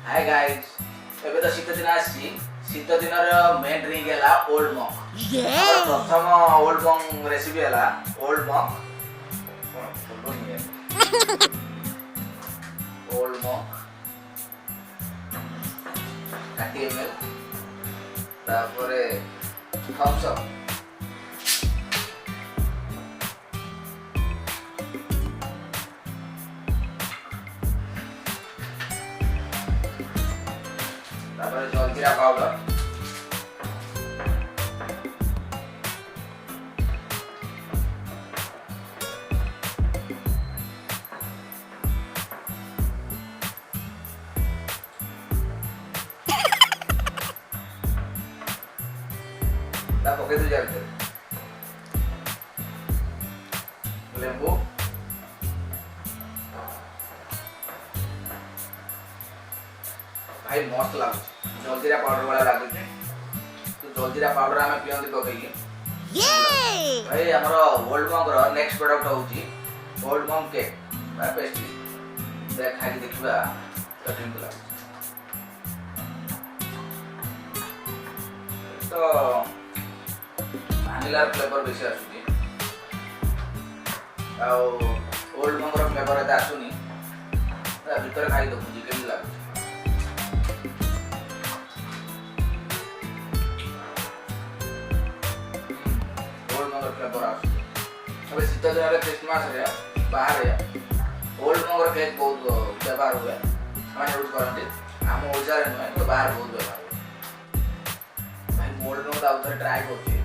Hi guys एबे तो शीत दिन आसी शीत दिन मेन ड्रिंक है ओल्ड मॉक प्रथम ओल्ड मॉक रेसिपी है old mock old mock 30 ml तापरे थम्स अप तापरे जलजीरा पाउडर पके दो जाते लेंबू भाई मस्त लागु जलजीरा पाउडर वाला लागु तो जलजीरा पाउडर आमे पियंती पकई भाई हमर ओल्ड मॉक रो नेक्स्ट प्रोडक्ट होउची ओल्ड मॉक केक बा पेस्ट्री देख खाली देखबा कठिन लागु तो vanilla फ्लेवर बेसी आसुची आ ओल्ड मॉक रो फ्लेवर एता आसुनी ता भीतर खाई देखुची केमि लागु ओल्ड मॉक रो फ्लेवर आसुची अब शीत दिन रे क्रिसमस रे बाहर ओल्ड मॉक रो केक बहुत व्यवहार हुए हम यूज करते हम ओजा रे न तो बाहर बहुत व्यवहार हुए भाई ओल्ड मॉक दा उधर ट्राई करछी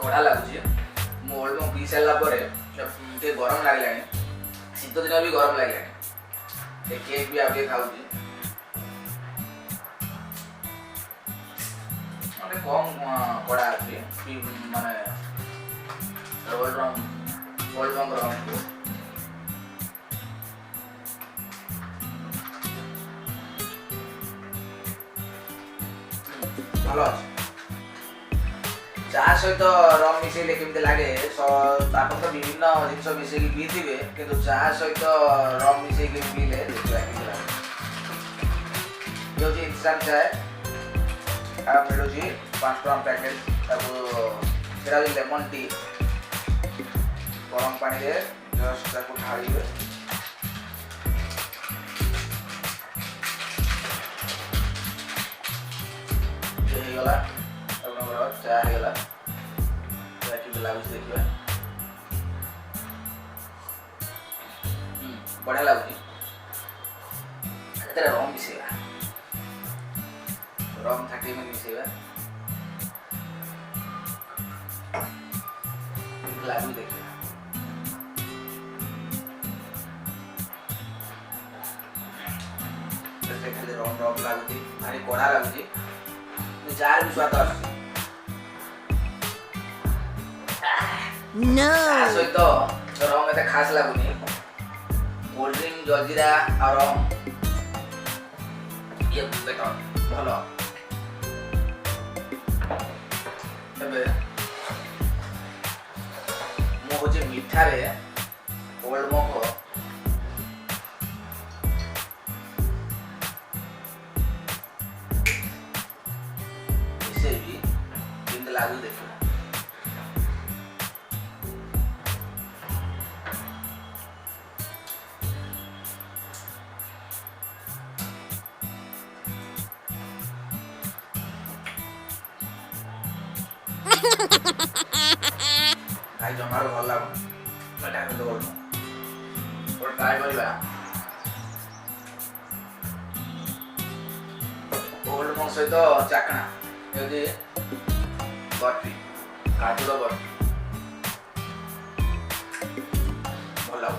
कड़ा लगुच ओल्ड मॉक पी सारा पर गरम लगे शीत दिन भी गरम लगे केक भी आप खाऊँ कम कड़ा अच्छी माने ओल्ड मॉक भल अच्छे चाह सहित रम मिसेले केमती लगे आप तो विभिन्न जिनस मिसेक पीथे कि चाह सहित रम मिसेक पीले देखा कि लगे ये इंस्टांट चाय मिलूँ 5 टଙ୍କା पैकेट लेमन टी गरम पानी रे जस्ट ढाड़े गला चाह गला लगुच देखिए बढ़िया लगुच रम मिसेगा रम 30 ml मिसेगा लगुच देखिए रम रम लगुच भारी कड़ा लगुच जार भी स्वाद आस No. सहित रम एते खास लागुनी कोल्ड ड्रिंक जलजीरा और रम ये देखो भलो तबे मो होचे मीठा रे ओल्ड मॉक इसे भी किंत लागु देखो भाई जमार भल लाग मैं तो और ट्राई करबा ओल्ड मॉक सहित चाकणा यदि बर्फी काजू बर्फी भल लाग